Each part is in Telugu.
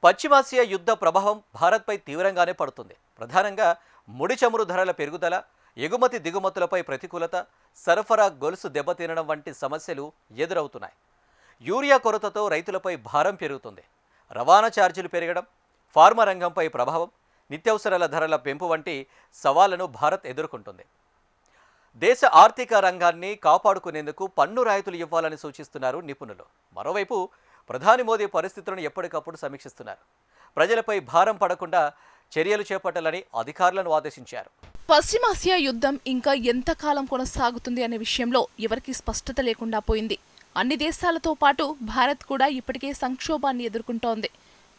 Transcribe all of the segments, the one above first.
పశ్చిమాసియా యుద్ధ ప్రభావం భారత్పై తీవ్రంగానే పడుతుంది. ప్రధానంగా ముడి చమురు ధరల పెరుగుదల, ఎగుమతి దిగుమతులపై ప్రతికూలత, సరఫరా గొలుసు దెబ్బతినడం వంటి సమస్యలు ఎదురవుతున్నాయి. యూరియా కొరతతో రైతులపై భారం పెరుగుతుంది. రవాణా ఛార్జీలు పెరగడం, ఫార్మా రంగంపై ప్రభావం, నిత్యావసరాల ధరల పెంపు వంటి సవాళ్లను భారత్ ఎదుర్కొంటుంది. దేశ ఆర్థిక రంగాన్ని కాపాడుకునేందుకు పన్ను రాయితీలు ఇవ్వాలని సూచిస్తున్నారు నిపుణులు. మరోవైపు ప్రధాని మోదీ పరిస్థితులను ఎప్పటికప్పుడు సమీక్షిస్తున్నారు. ప్రజలపై భారం పడకుండా చర్యలు చేపట్టాలని అధికారులను ఆదేశించారు. పశ్చిమాసియా యుద్ధం ఇంకా ఎంతకాలం కొనసాగుతుంది అనే విషయంలో ఎవరికీ స్పష్టత లేకుండా పోయింది. అన్ని దేశాలతో పాటు భారత్ కూడా ఇప్పటికే సంక్షోభాన్ని ఎదుర్కొంటోంది.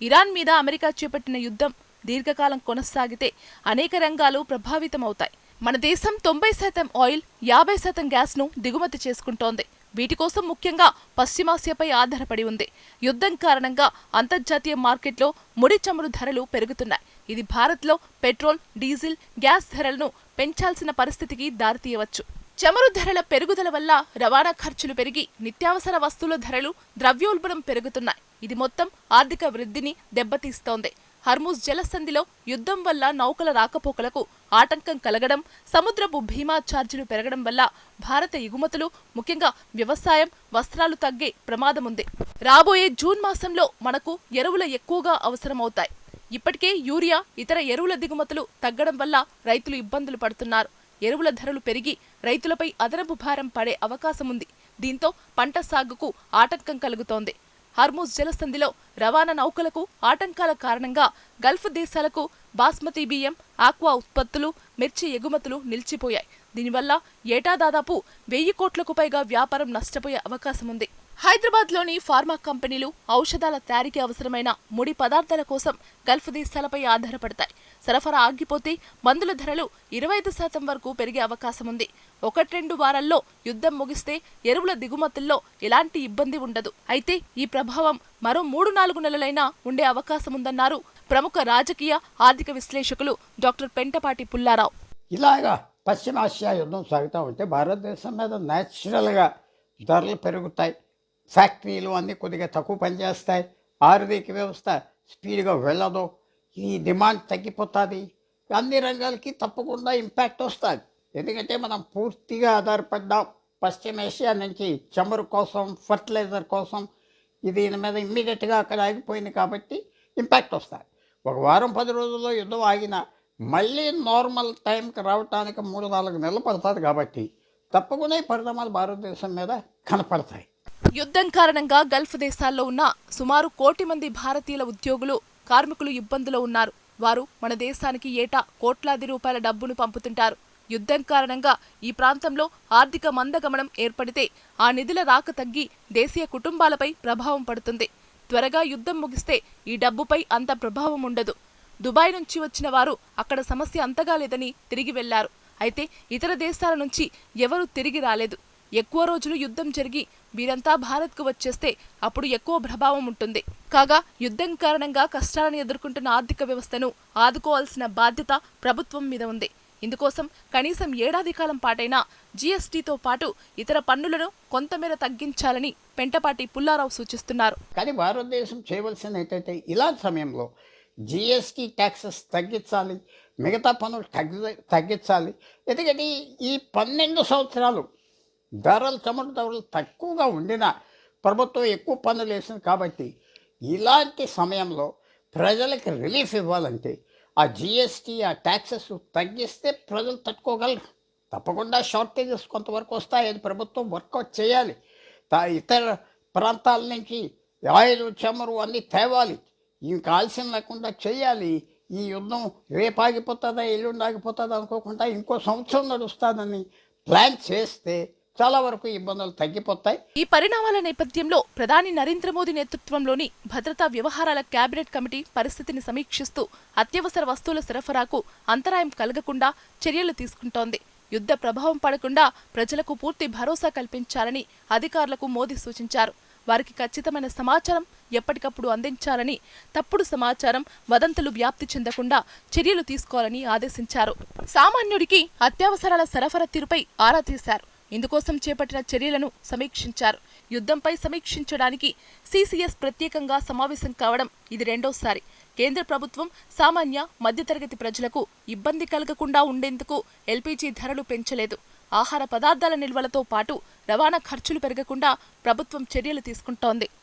ఇరాన్ మీద అమెరికా చేపట్టిన యుద్ధం దీర్ఘకాలం కొనసాగితే అనేక రంగాలు ప్రభావితమవుతాయి. మన దేశం 90% ఆయిల్, 50% గ్యాస్ను దిగుమతి చేసుకుంటోంది. వీటి కోసం ముఖ్యంగా పశ్చిమాసియాపై ఆధారపడి ఉంది. యుద్ధం కారణంగా అంతర్జాతీయ మార్కెట్లో ముడి చమురు ధరలు పెరుగుతున్నాయి. ఇది భారత్లో పెట్రోల్, డీజిల్, గ్యాస్ ధరలను పెంచాల్సిన పరిస్థితికి దారితీయవచ్చు. చమురు ధరల పెరుగుదల వల్ల రవాణా ఖర్చులు పెరిగి నిత్యావసర వస్తువుల ధరలు, ద్రవ్యోల్బణం పెరుగుతున్నాయి. ఇది మొత్తం ఆర్థిక వృద్ధిని దెబ్బతీస్తోంది. హర్ముజ్ జలసంధిలో యుద్ధం వల్ల నౌకల రాకపోకలకు ఆటంకం కలగడం, సముద్రపు బీమా ఛార్జీలు పెరగడం వల్ల భారత ఎగుమతులు, ముఖ్యంగా వ్యవసాయం, వస్త్రాలు తగ్గే ప్రమాదముంది. రాబోయే జూన్ మాసంలో మనకు ఎరువులు ఎక్కువగా అవసరమవుతాయి. ఇప్పటికే యూరియా, ఇతర ఎరువుల దిగుమతులు తగ్గడం వల్ల రైతులు ఇబ్బందులు పడుతున్నారు. ఎరువుల ధరలు పెరిగి రైతులపై అదనపు భారం పడే అవకాశముంది. దీంతో పంట సాగుకు ఆటంకం కలుగుతోంది. హర్ముజ్ జలసంధిలో రవాణా నౌకలకు ఆటంకాల కారణంగా గల్ఫ్ దేశాలకు బాస్మతి బియ్యం, ఆక్వా ఉత్పత్తులు, మిర్చి ఎగుమతులు నిలిచిపోయాయి. దీనివల్ల ఏటా దాదాపు 1000 కోట్లకు పైగా వ్యాపారం నష్టపోయే అవకాశముంది. హైదరాబాద్లోని ఫార్మా కంపెనీలు ఔషధాల తయారీకి అవసరమైన ముడి పదార్థాల కోసం గల్ఫ్ దేశాలపై ఆధారపడతాయి. సరఫరా ఆగిపోతే మందుల ధరలు 25% వరకు పెరిగే అవకాశముంది. 1-2 వారాల్లో యుద్ధం ముగిస్తే ఎరువుల దిగుమతుల్లో ఎలాంటి ఇబ్బంది ఉండదు. అయితే ఈ ప్రభావం మరో 3-4 నెలలైనా ఉండే అవకాశముందన్నారు ప్రముఖ రాజకీయ, ఆర్థిక విశ్లేషకులు డాక్టర్ పెంటపాటి పుల్లారావు. ఇలాగా పశ్చిమాసియా యుద్ధం సాగుతూ ఉంటే భారతదేశం మీద న్యాచురల్గా ధరలు పెరుగుతాయి. ఫ్యాక్టరీలు అన్నీ కొద్దిగా తక్కువ పనిచేస్తాయి. ఆర్థిక వ్యవస్థ స్పీడ్గా వెళ్ళదు. ఈ డిమాండ్ తగ్గిపోతుంది. అన్ని రంగాలకి తప్పకుండా ఇంపాక్ట్ వస్తుంది. ఎందుకంటే మనం పూర్తిగా ఆధారపడ్డాం పశ్చిమాసియా నుంచి చమురు కోసం, ఫర్టిలైజర్ కోసం. దీని మీద ఇమ్మీడియట్గా అక్కడ ఆగిపోయింది కాబట్టి ఇంపాక్ట్ వస్తుంది. 1 వారం 10 రోజుల్లో యుద్ధం ఆగినా మళ్ళీ నార్మల్ టైంకి రావడానికి 3-4 నెలలు పడుతుంది. కాబట్టి తప్పకుండా ఈ పరిణామాలు భారతదేశం మీద కనపడతాయి. యుద్ధం కారణంగా గల్ఫ్ దేశాల్లో ఉన్న సుమారు 1 కోటి మంది భారతీయుల ఉద్యోగులు, కార్మికులు ఇబ్బందులో ఉన్నారు. వారు మన దేశానికి ఏటా కోట్లాది రూపాయల డబ్బును పంపుతుంటారు. యుద్ధం కారణంగా ఈ ప్రాంతంలో ఆర్థిక మందగమనం ఏర్పడితే ఆ నిధుల రాక తగ్గి దేశీయ కుటుంబాలపై ప్రభావం పడుతుంది. త్వరగా యుద్ధం ముగిస్తే ఈ డబ్బుపై అంత ప్రభావం ఉండదు. దుబాయ్ నుంచి వచ్చిన వారు అక్కడ సమస్య అంతగా లేదని తిరిగి వెళ్లారు. అయితే ఇతర దేశాల నుంచి ఎవరూ తిరిగి రాలేదు. ఎక్కువ రోజులు యుద్ధం జరిగి వీరంతా భారత్కు వచ్చేస్తే అప్పుడు ఎక్కువ ప్రభావం ఉంటుంది. కాగా యుద్ధం కారణంగా కష్టాలను ఎదుర్కొంటున్న ఆర్థిక వ్యవస్థను ఆదుకోవాల్సిన బాధ్యత ప్రభుత్వం మీద ఉంది. ఇందుకోసం కనీసం ఏడాది కాలం పాటైనా జీఎస్టీతో పాటు ఇతర పన్నులను కొంతమేర తగ్గించాలని పెంటపాటి పుల్లారావు సూచిస్తున్నారు. కానీ భారతదేశం చేయవలసింది ఏంటంటే ఇలాంటి సమయంలో జీఎస్టీ ట్యాక్సెస్ తగ్గించాలి, మిగతా పన్నులు తగ్గించాలి. ఎందుకంటే ఈ 12 సంవత్సరాలు చమురు ధరలు తక్కువగా ఉండినా ప్రభుత్వం ఎక్కువ పన్నులు వేసింది. కాబట్టి ఇలాంటి సమయంలో ప్రజలకు రిలీఫ్ ఇవ్వాలంటే ఆ జిఎస్టీ, ఆ ట్యాక్సెస్ తగ్గిస్తే ప్రజలు తట్టుకోగలరు. తప్పకుండా షార్టేజెస్ కొంతవరకు వస్తాయి. అది ప్రభుత్వం వర్కౌట్ చేయాలి. ఇతర ప్రాంతాల నుంచి ఆయిల్, చమురు అన్నీ తేవాలి. ఇంకా ఆలస్యం లేకుండా చేయాలి. ఈ యుద్ధం రేపు ఆగిపోతుందా, ఎల్లుండి ఆగిపోతుందా అనుకోకుండా ఇంకో సంవత్సరం నడుస్తుందని ప్లాన్ చేస్తే చాలా వరకు ఇబ్బందులు తగ్గిపోతాయి. ఈ పరిణామాల నేపథ్యంలో ప్రధాని నరేంద్ర మోదీ నేతృత్వంలోని భద్రతా వ్యవహారాల కేబినెట్ కమిటీ పరిస్థితిని సమీక్షిస్తూ అత్యవసర వస్తువుల సరఫరాకు అంతరాయం కలగకుండా చర్యలు తీసుకుంటోంది. యుద్ధ ప్రభావం పడకుండా ప్రజలకు పూర్తి భరోసా కల్పించాలని అధికారులకు మోదీ సూచించారు. వారికి ఖచ్చితమైన సమాచారం ఎప్పటికప్పుడు అందించాలని, తప్పుడు సమాచారం, వదంతులు వ్యాప్తి చెందకుండా చర్యలు తీసుకోవాలని ఆదేశించారు. సామాన్యుడికి అత్యవసరాల సరఫరా తీరుపై ఆరా తీశారు. ఇందుకోసం చేపట్టిన చర్యలను సమీక్షించారు. యుద్ధంపై సమీక్షించడానికి సిసిఎస్ ప్రత్యేకంగా సమావేశం కావడం ఇది రెండోసారి. కేంద్ర ప్రభుత్వం సామాన్య, మధ్యతరగతి ప్రజలకు ఇబ్బంది కలగకుండా ఉండేందుకు ఎల్పీజీ ధరలు పెంచలేదు. ఆహార పదార్థాల నిల్వలతో పాటు రవాణా ఖర్చులు పెరగకుండా ప్రభుత్వం చర్యలు తీసుకుంటోంది.